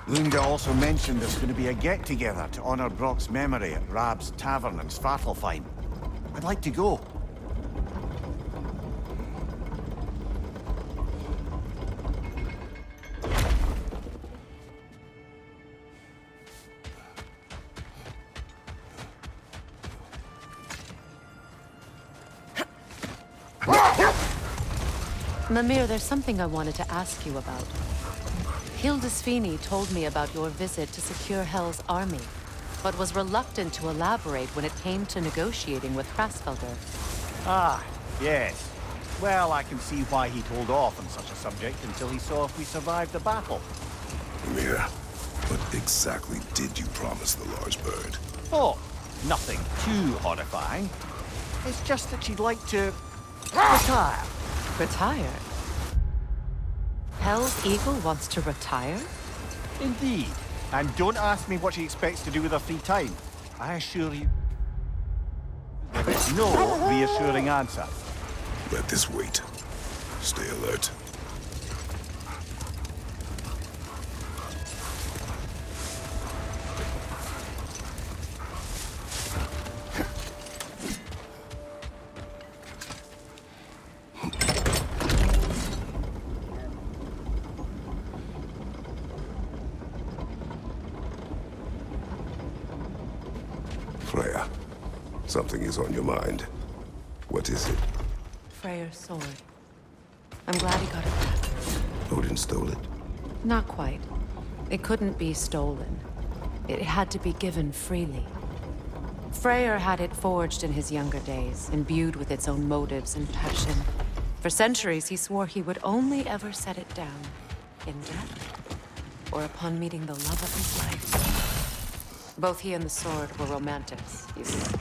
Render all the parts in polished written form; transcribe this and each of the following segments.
Linda also mentioned there's going to be a get-together to honor Brock's memory at Rab's Tavern in Svartalfheim. I'd like to go. Mimir, there's something I wanted to ask you about. Hildisvini told me about your visit to secure Hell's army, but was reluctant to elaborate when it came to negotiating with Krasfelder. Ah, yes. Well, I can see why he'd hold off on such a subject until he saw if we survived the battle. Mimir, what exactly did you promise the large bird? Oh, nothing too horrifying. It's just that she'd like to retire. Retire? Hell's Eagle wants to retire? Indeed. And don't ask me what she expects to do with her free time. I assure you, there is no reassuring answer. Let this wait. Stay alert. Freya, something is on your mind. What is it? Freyr's sword. I'm glad he got it back. Odin stole it? Not quite. It couldn't be stolen. It had to be given freely. Freyr had it forged in his younger days, imbued with its own motives and passion. For centuries, he swore he would only ever set it down in death, or upon meeting the love of his life. Both he and the sword were romantics, you see.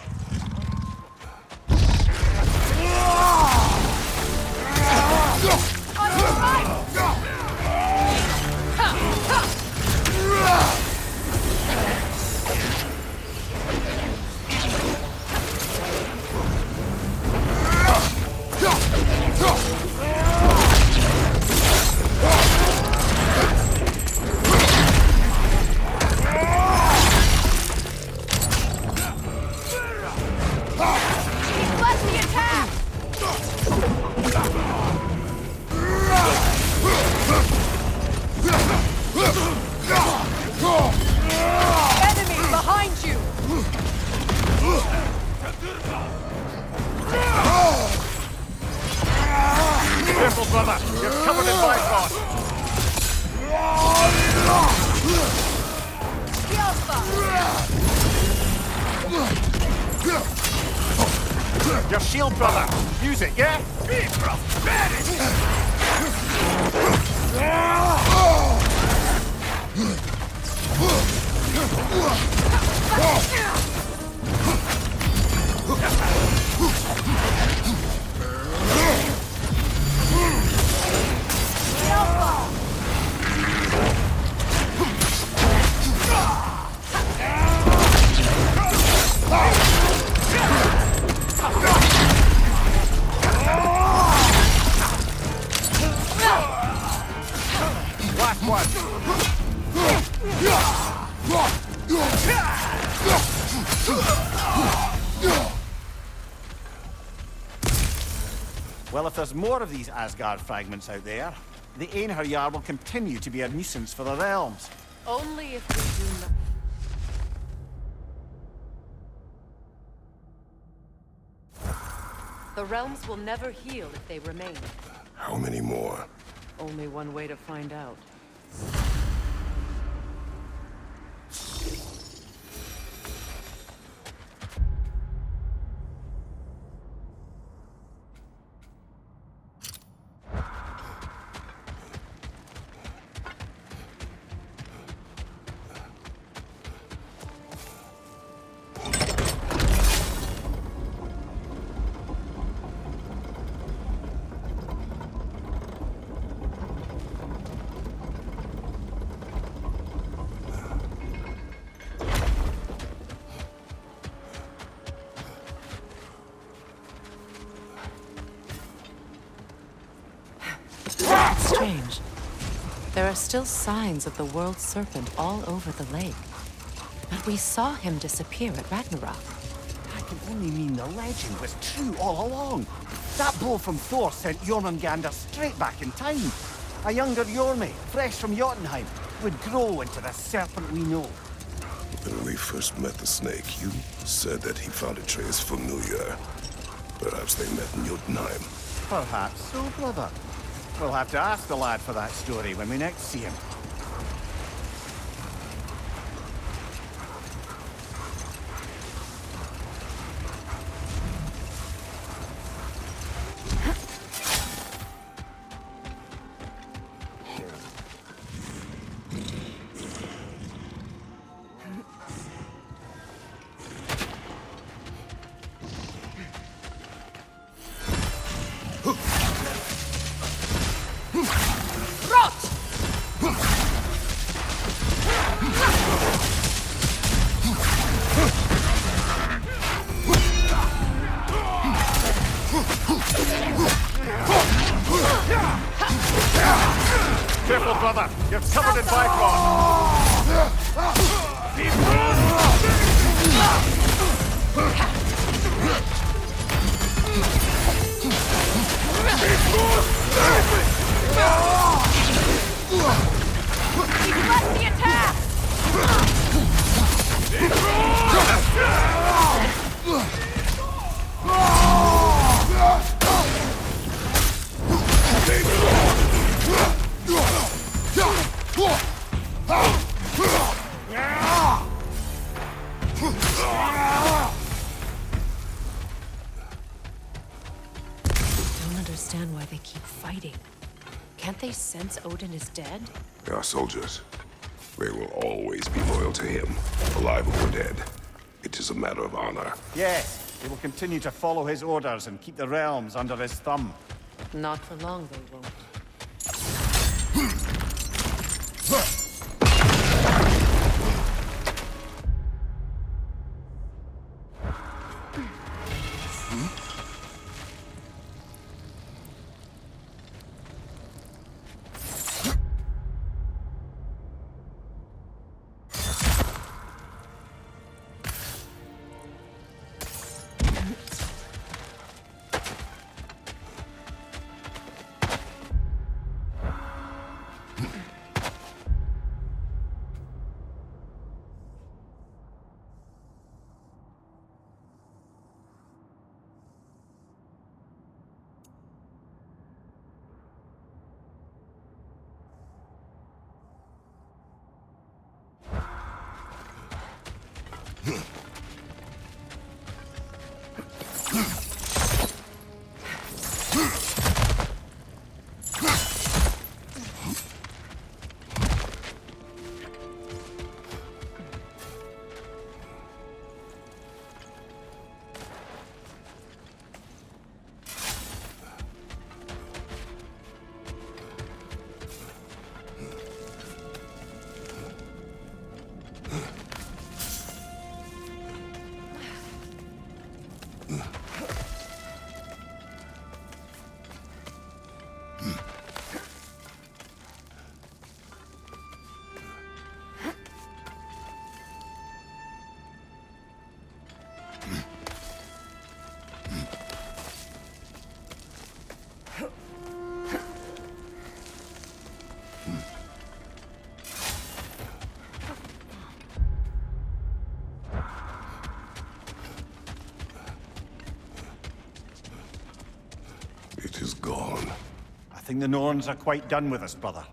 Your shield, brother! Use it, yeah? Well, if there's more of these Asgard fragments out there, the Einherjar will continue to be a nuisance for the realms. Only if we do not. The realms will never heal if they remain. How many more? Only one way to find out. Strange. There are still signs of the world serpent all over the lake. But we saw him disappear at Ragnarok. That can only mean the legend was true all along. That blow from Thor sent Jormungandr straight back in time. A younger Jormi, fresh from Jotunheim, would grow into the serpent we know. When we first met the snake, you said that he found Atreus familiar. Perhaps they met in Jotunheim. Perhaps so, brother. We'll have to ask the lad for that story when we next see him. Careful, brother. You're covered in Bifrost. Deflect the attack! I don't understand why they keep fighting. Can't they sense Odin is dead? They are soldiers. They will always be loyal to him, alive or dead. It is a matter of honor. Yes, they will continue to follow his orders and keep the realms under his thumb. Not for long, they won't. It is gone. I think the Norns are quite done with us, brother.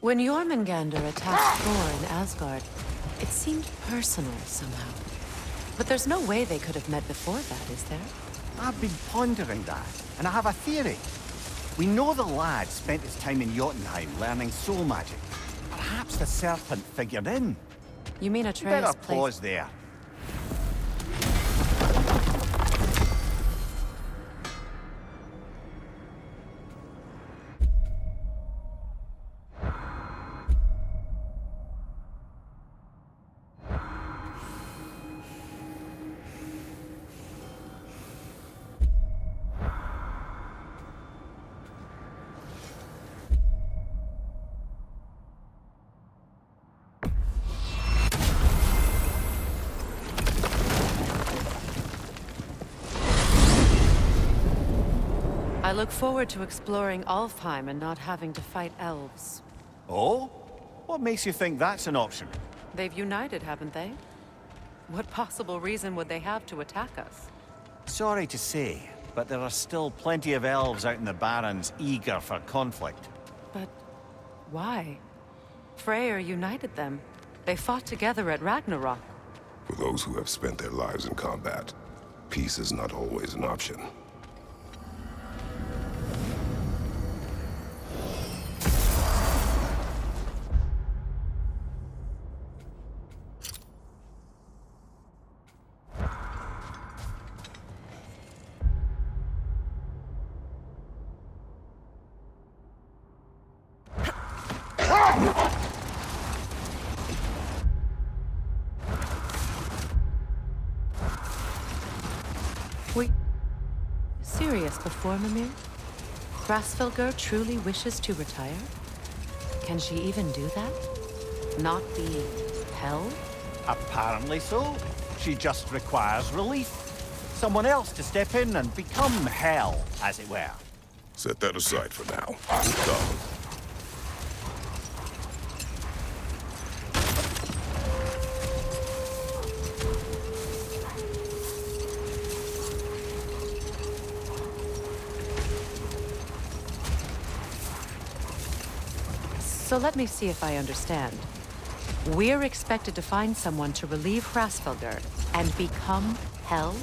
When Jormungandr attacked Thor in Asgard, it seemed personal somehow. But there's no way they could have met before that, is there? I've been pondering that, and I have a theory. We know the lad spent his time in Jotunheim learning soul magic. Perhaps the serpent figured in. You mean Atreus Better pause there. I look forward to exploring Alfheim and not having to fight elves. Oh? What makes you think that's an option? They've united, haven't they? What possible reason would they have to attack us? Sorry to say, but there are still plenty of elves out in the Barrens eager for conflict. But why? Freyr united them. They fought together at Ragnarok. For those who have spent their lives in combat, peace is not always an option. Serious before Mimir? Hrasfilgr truly wishes to retire? Can she even do that? Not be hell? Apparently so. She just requires relief. Someone else to step in and become hell, as it were. Set that aside for now. Come. So let me see if I understand. We're expected to find someone to relieve Hrasfilgr and become hell?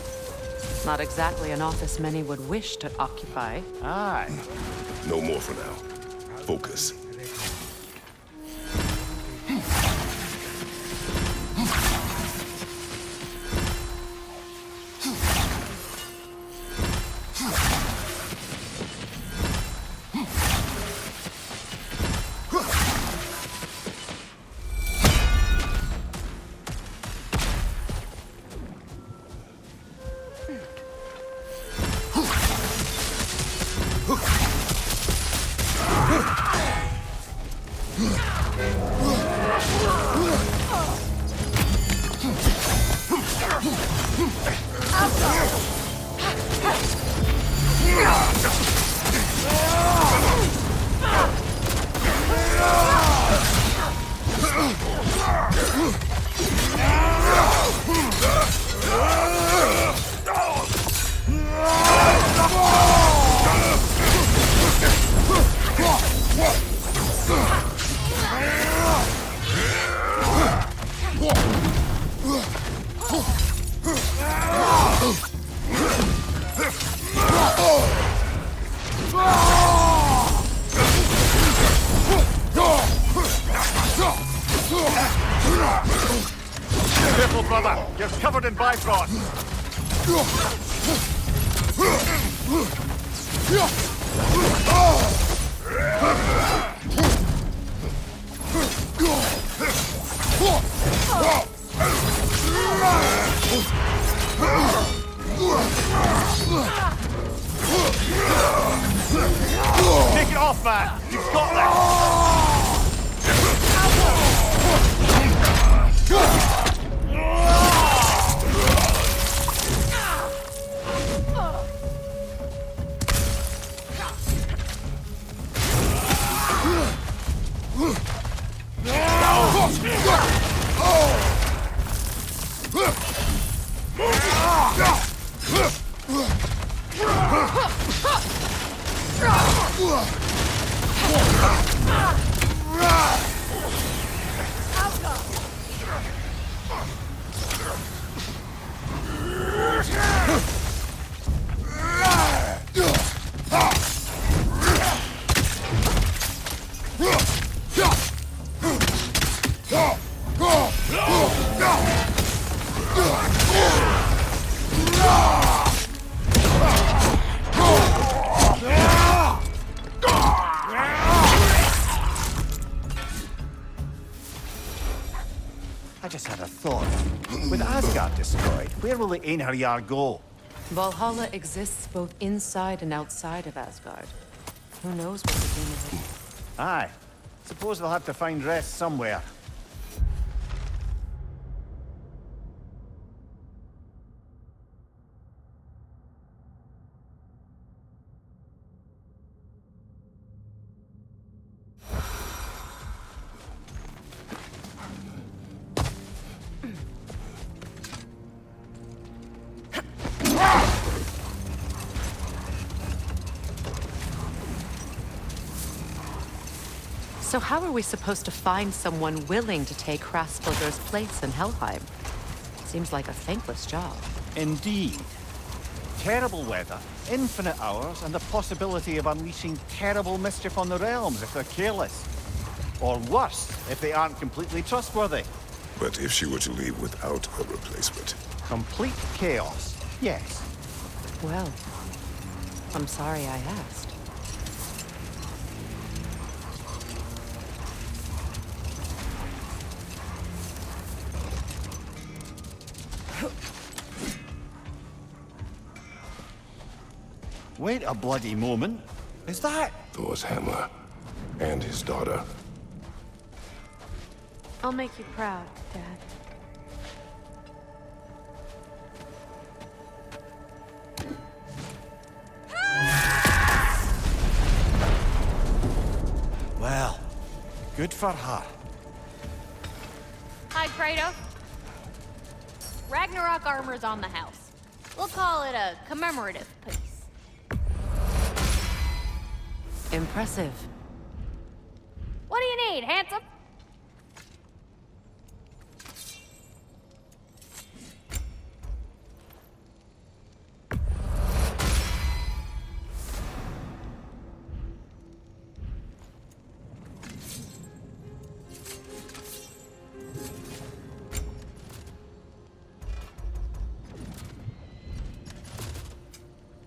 Not exactly an office many would wish to occupy. Aye. No more for now. Focus. Careful, brother. You're covered in Bifrost. Take it off, man. You've got this. Where will the Einherjar go? Valhalla exists both inside and outside of Asgard. Who knows what became of it? Aye. Suppose they'll have to find rest somewhere. So how are we supposed to find someone willing to take Hraesvelgur's place in Helheim? Seems like a thankless job. Indeed. Terrible weather, infinite hours, and the possibility of unleashing terrible mischief on the realms if they're careless. Or worse, if they aren't completely trustworthy. But if she were to leave without a replacement? Complete chaos, yes. Well, I'm sorry I asked. Wait a bloody moment. Is that? Thor's hammer. And his daughter. I'll make you proud, Dad. Well, good for her. Hi, Kratos. Ragnarok armor's on the house. We'll call it a commemorative piece. Impressive. What do you need, handsome?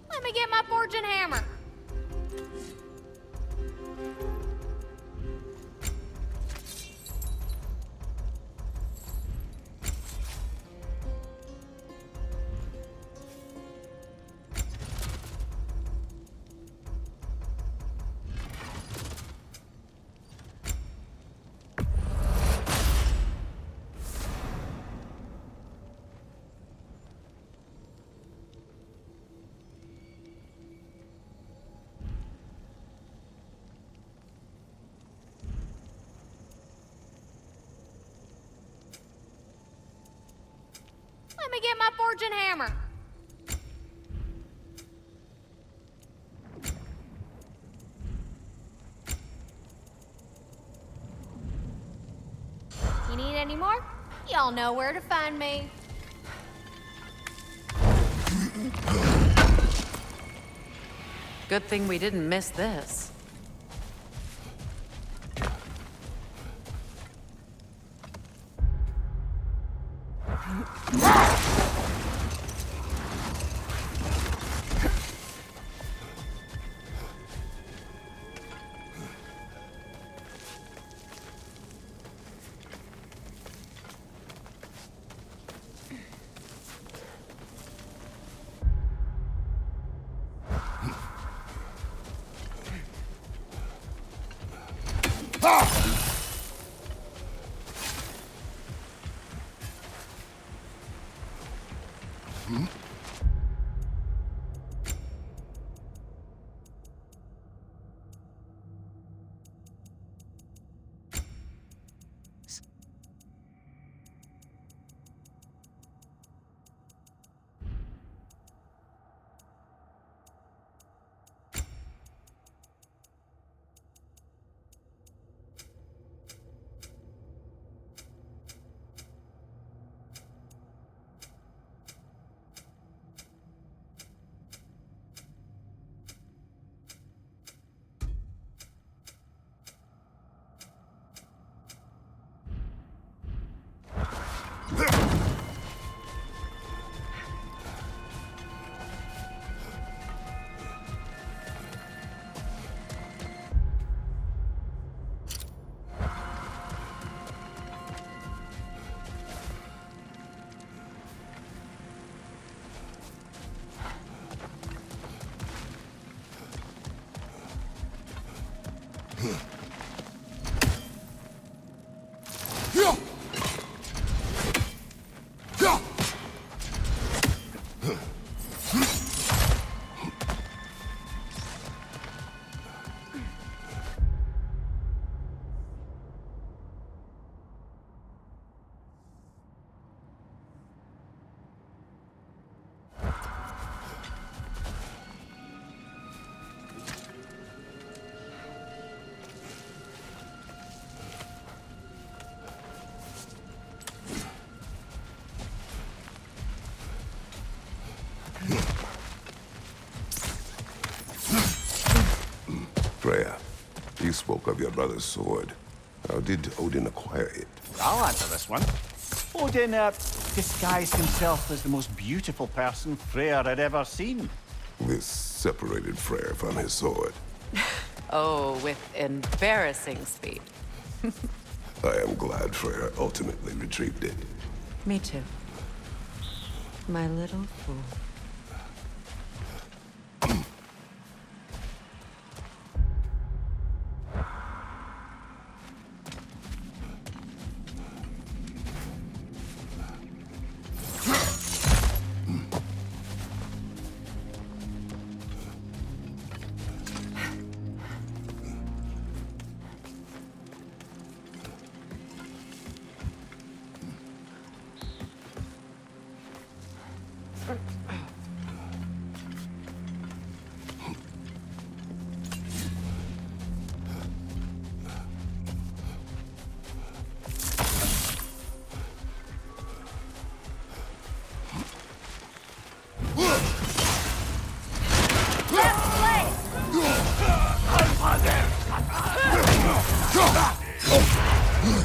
Let me get my fortune hammer. Let me get my fortune hammer. You need any more? Y'all know where to find me. Good thing we didn't miss this. Freya, you spoke of your brother's sword. How did Odin acquire it? I'll answer this one. Odin disguised himself as the most beautiful person Freyr had ever seen. This separated Freyr from his sword. Oh, with embarrassing speed. I am glad Freyr ultimately retrieved it. Me too. My little fool.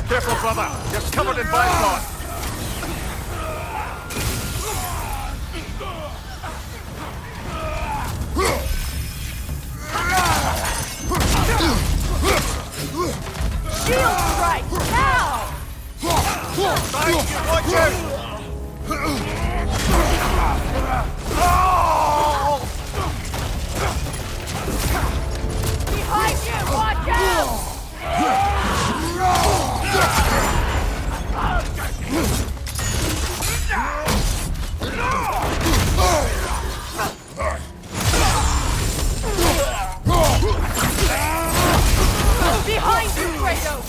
Careful, brother! You're covered in bison! Shield strike! Now! Thank you, watch out! Behind you! Watch out! Behind you, Kratos!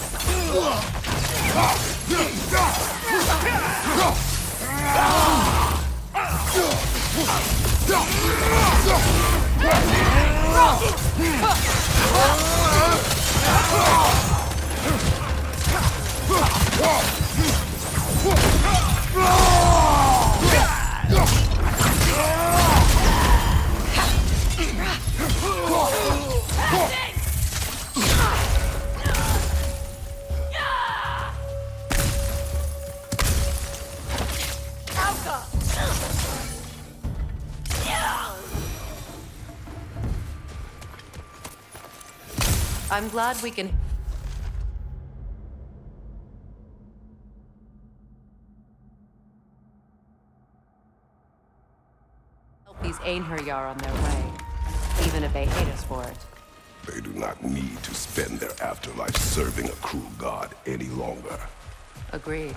I'm glad we can... help these Einherjar on their way, even if they hate us for it. They do not need to spend their afterlife serving a cruel god any longer. Agreed.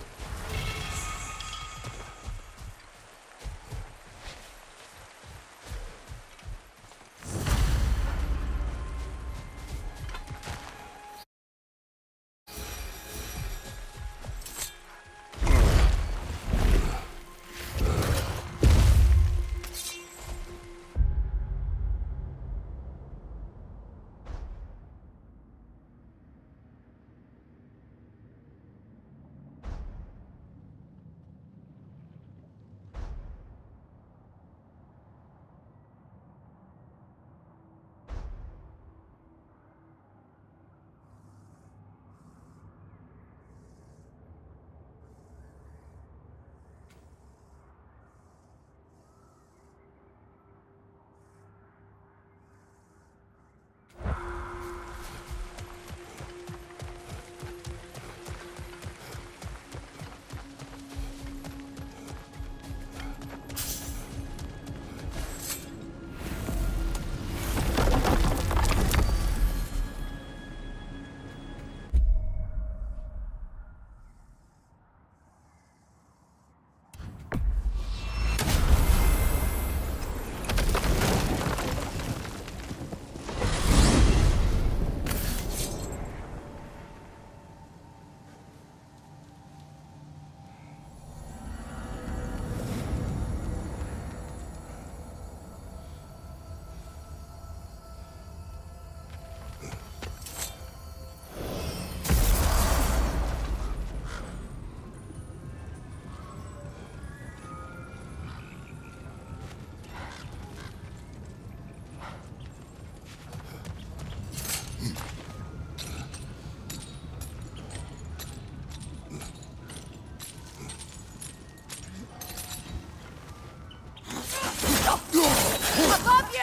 Above you!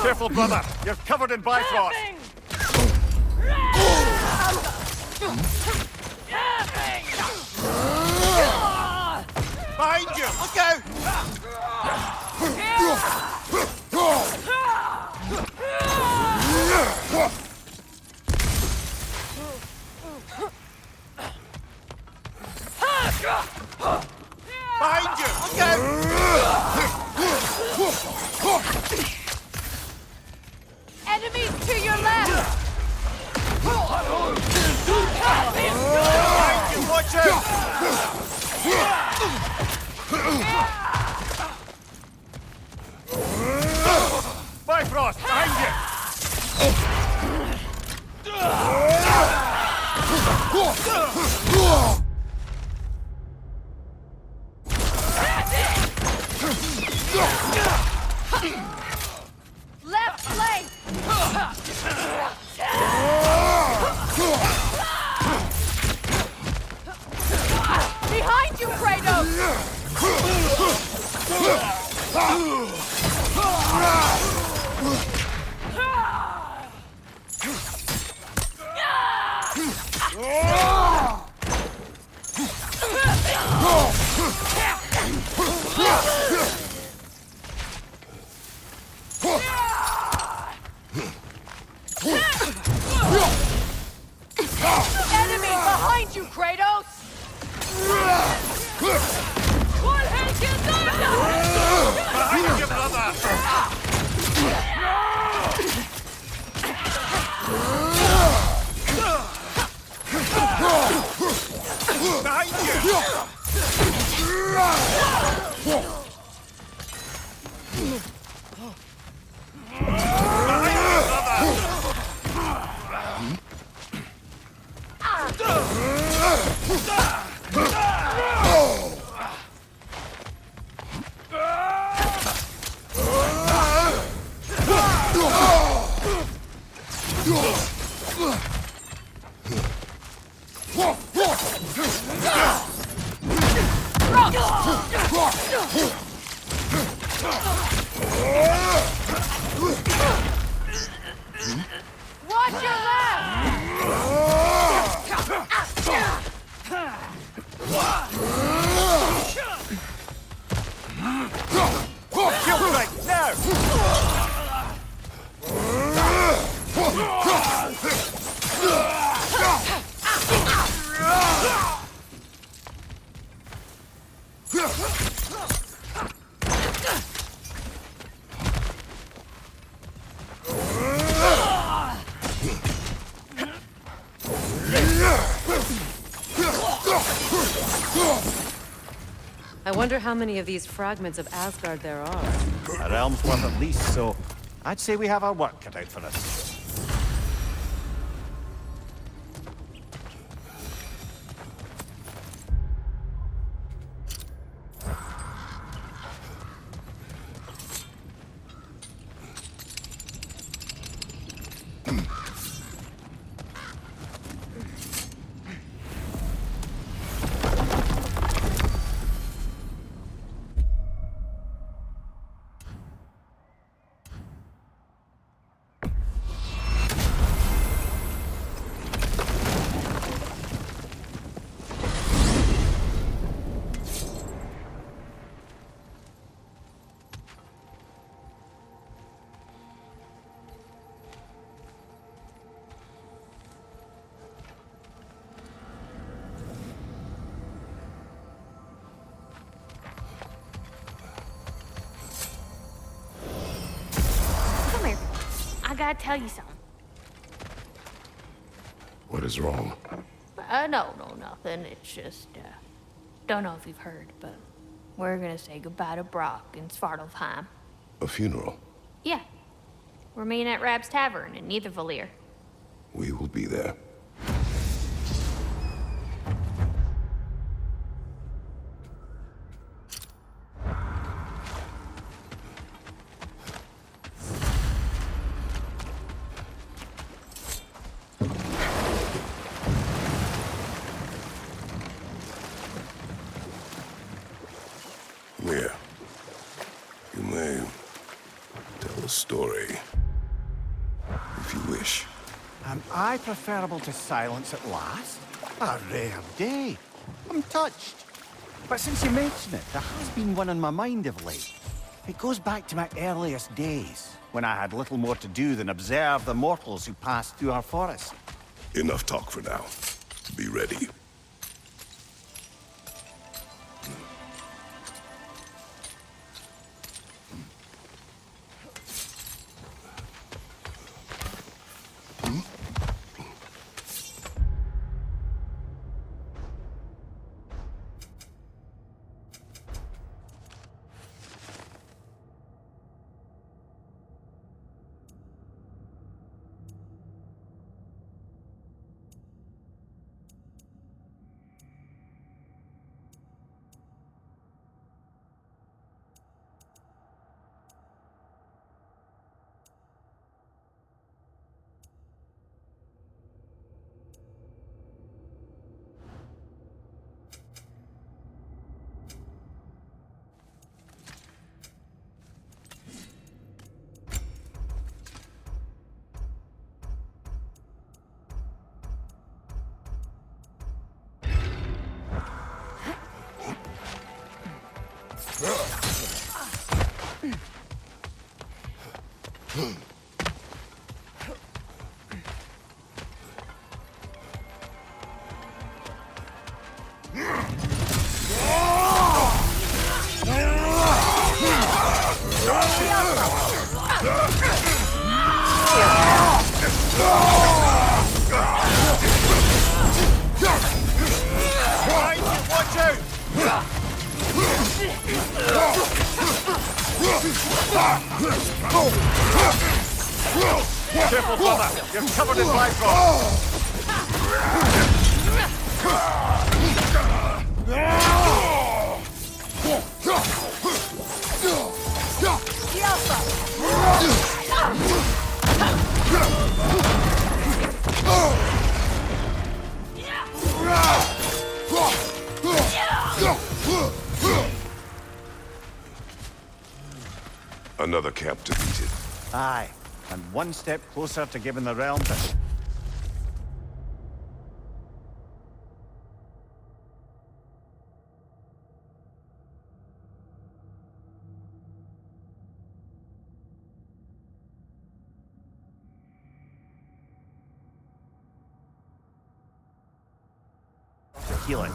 Careful, brother. You're covered in bifrost. Behind you! Look out! Behind you! Look out! Enemies to your left! Behind you! Watch out! Bifrost! Behind you! Left flank! Behind you, Kratos! Enemy behind you, Kratos! Behind you, brother! Behind you! Watch your left! Kill strike, now! I wonder how many of these fragments of Asgard there are. A realm's worth at least, so I'd say we have our work cut out for us. gotta tell you something. What is wrong? No, nothing. It's just, don't know if you've heard, but we're gonna say goodbye to Brock in Svartalfheim. A funeral? Yeah. We're meeting at Rab's Tavern in Niedervalier. We will be there. Here. You may tell a story, if you wish. Am I preferable to silence at last? A rare day. I'm touched. But since you mention it, there has been one on my mind of late. It goes back to my earliest days, when I had little more to do than observe the mortals who passed through our forest. Enough talk for now. Be ready. Careful, brother! You're covered in black rock! Another camp defeated. Aye, and one step closer to giving the realm to... healing.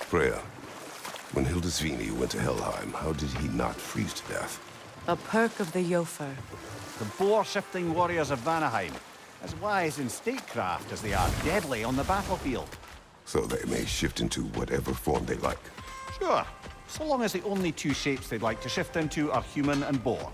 Freya, when Hildisvini went to Helheim, how did he not freeze to death? A perk of the Jofer. The boar-shifting warriors of Vanaheim, as wise in statecraft as they are deadly on the battlefield. So they may shift into whatever form they like. Sure, so long as the only two shapes they'd like to shift into are human and boar.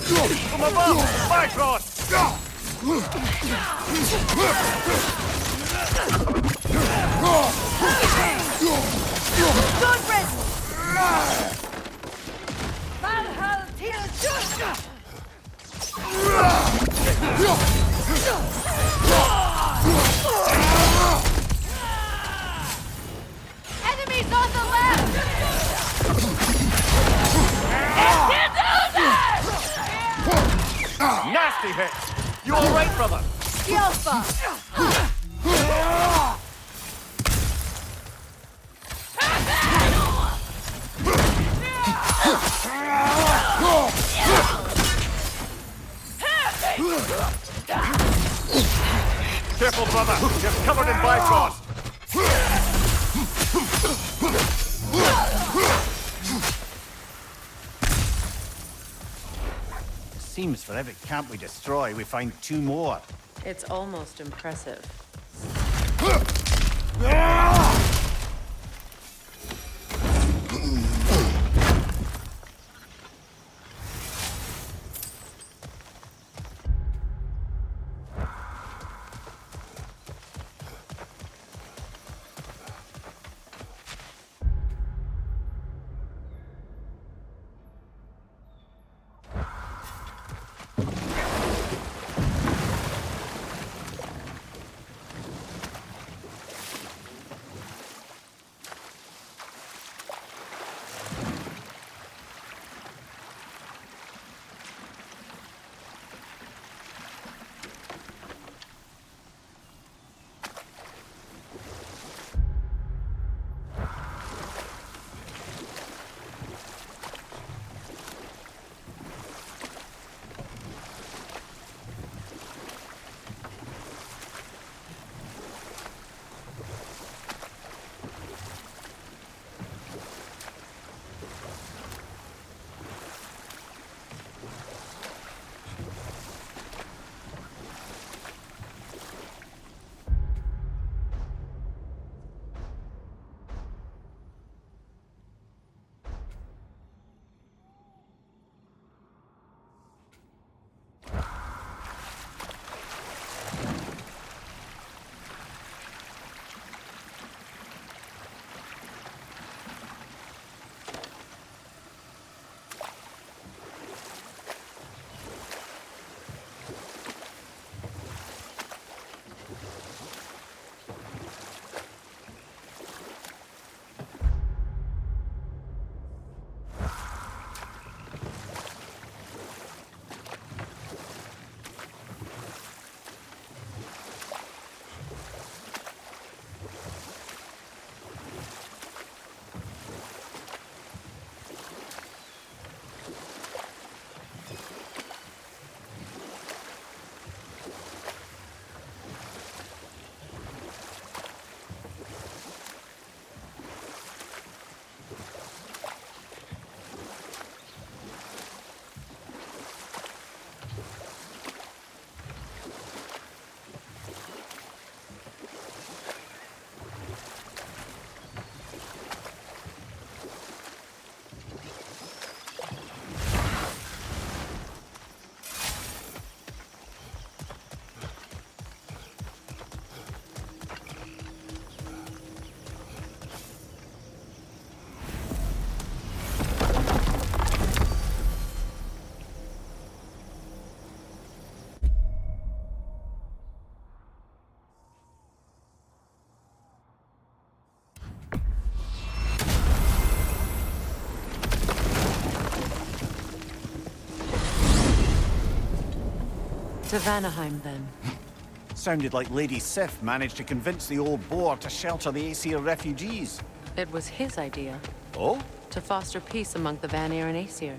From above! Bifrost! Good riddance! Valhall till Enemies on the left! Nasty hit! You alright, brother? Skillful! Careful, brother! You're covered in Bifrost! Seems for every camp we destroy, we find 2 more. It's almost impressive. To Vanaheim, then. Sounded like Lady Sif managed to convince the old boar to shelter the Aesir refugees. It was his idea. Oh? To foster peace among the Vanir and Aesir.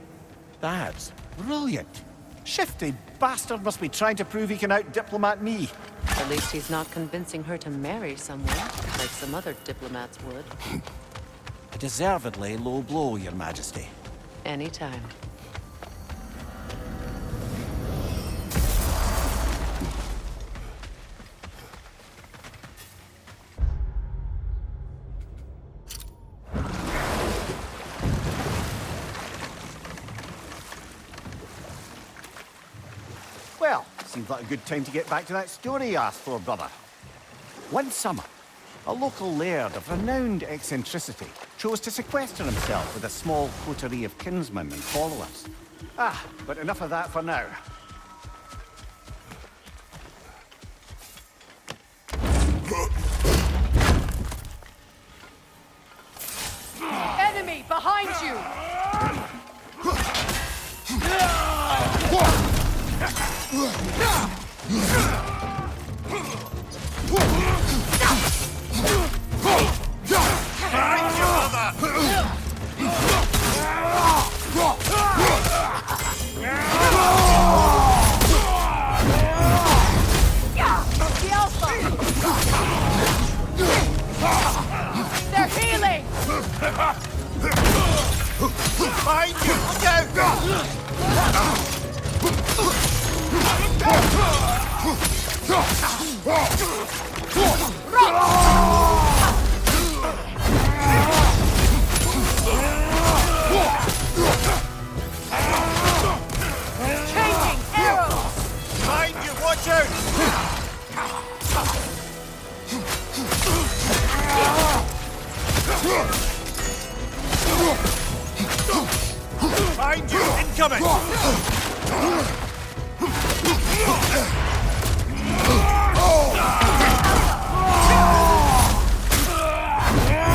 That's brilliant. Shifty bastard must be trying to prove he can out-diplomat me. At least he's not convincing her to marry someone, like some other diplomats would. A deservedly low blow, Your Majesty. Anytime. Well, seems like a good time to get back to that story you asked for, brother. One summer, a local laird of renowned eccentricity chose to sequester himself with a small coterie of kinsmen and followers. But enough of that for now. Enemy behind you! The Alpha! They're healing! Behind you! Changing arrows! Behind you! Watch out! Behind you! Incoming!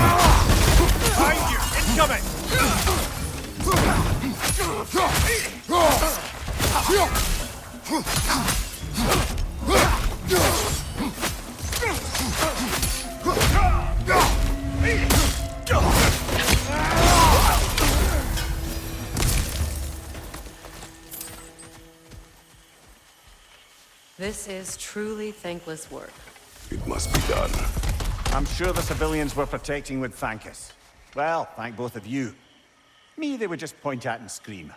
Behind you! Incoming! This is truly thankless work. It must be done. I'm sure the civilians we're protecting would thank us. Well, thank both of you. Me, they would just point at and scream.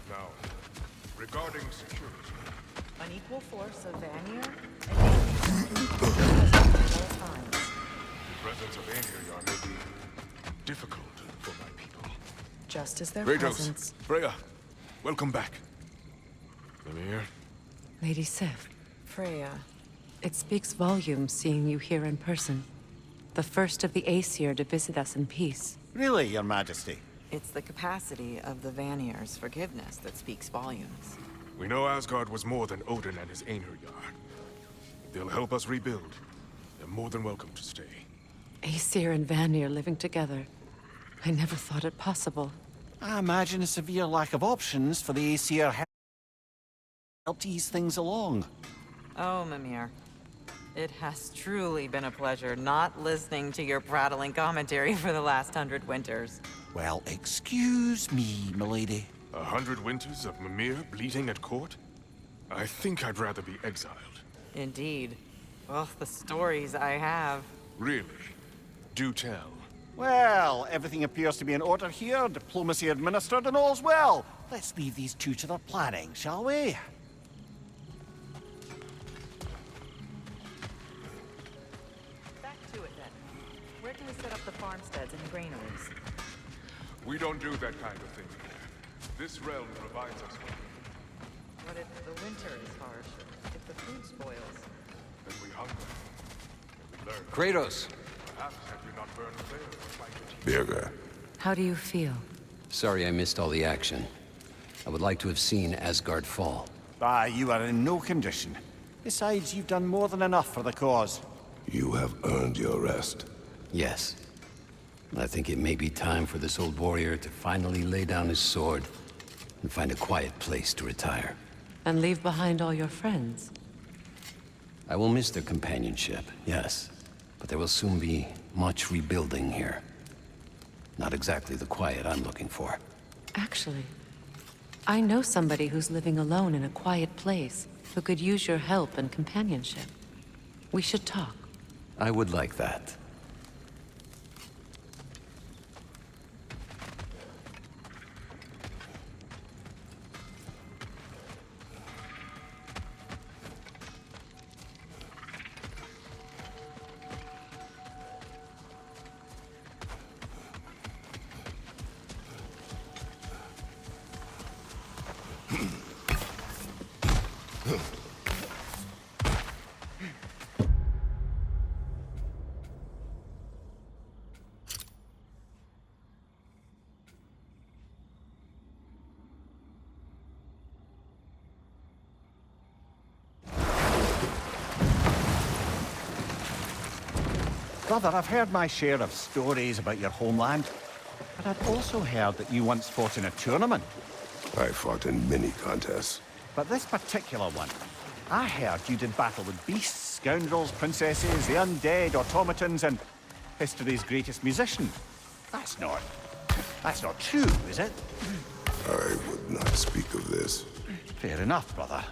Now, regarding security, Unequal force of Vanir the presence of Einherjar may be difficult for my people. just as their Kratos, presence. Freya, welcome back. Mimir, Lady Sif, Freya, it speaks volumes seeing you here in person. The first of the Aesir to visit us in peace. Really, Your Majesty? it's the capacity of the Vanir's forgiveness that speaks volumes. we know Asgard was more than Odin and his Einherjar. They'll help us rebuild. They're more than welcome to stay. Aesir and Vanir living together. I never thought it possible. I imagine a severe lack of options for the Aesir helped ease things along. Oh, Mimir. It has truly been a pleasure not listening to your prattling commentary for the last 100 winters. Well, excuse me, milady. 100 winters of Mimir bleating at court? I think I'd rather be exiled. Indeed. Oh, the stories I have. Really? Do tell. Well, everything appears to be in order here, diplomacy administered, and all's well. Let's leave these two to their planning, shall we? Back to it then. Where can we set up the farmsteads and granaries? We don't do that kind of thing here. This realm provides us with. What if the winter is harsh? If the food spoils? Then we hunger. And we learn. Kratos! Perhaps had we not burned the veil to fight the team. Birger, How do you feel? Sorry I missed all the action. I would like to have seen Asgard fall. You are in no condition. Besides, you've done more than enough for the cause. you have earned your rest. Yes. I think it may be time for this old warrior to finally lay down his sword and find a quiet place to retire. And leave behind all your friends? I will miss their companionship, yes. But there will soon be much rebuilding here. Not exactly the quiet I'm looking for. Actually, I know somebody who's living alone in a quiet place who could use your help and companionship. We should talk. I would like that. Brother, I've heard my share of stories about your homeland, but I'd also heard that you once fought in a tournament. I fought in many contests. But this particular one, I heard you did battle with beasts, scoundrels, princesses, the undead, automatons, and history's greatest musician. That's not true, is it? I would not speak of this. Fair enough, brother.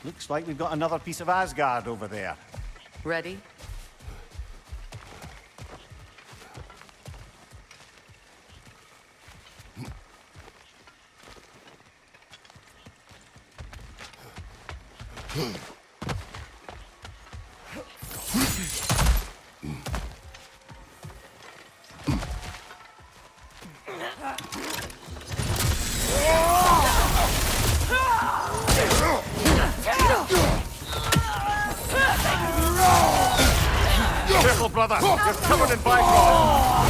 Looks like we've got another piece of Asgard over there. Ready? Careful, brother! You're covered in bygone!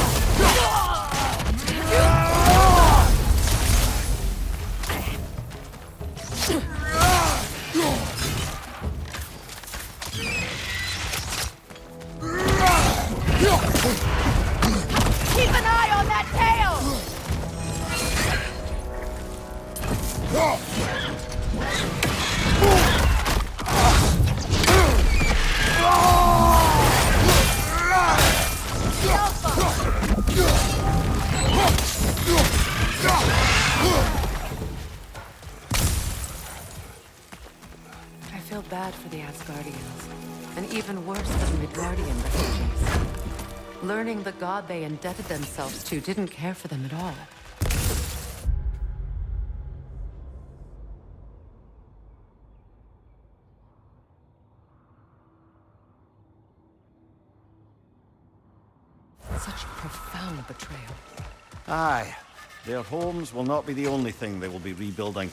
Keep an eye on that tail! I feel bad for the Asgardians, and even worse for the Midgardian refugees. Learning the god they indebted themselves to didn't care for them at all. Such profound betrayal. Aye. Their homes will not be the only thing they will be rebuilding.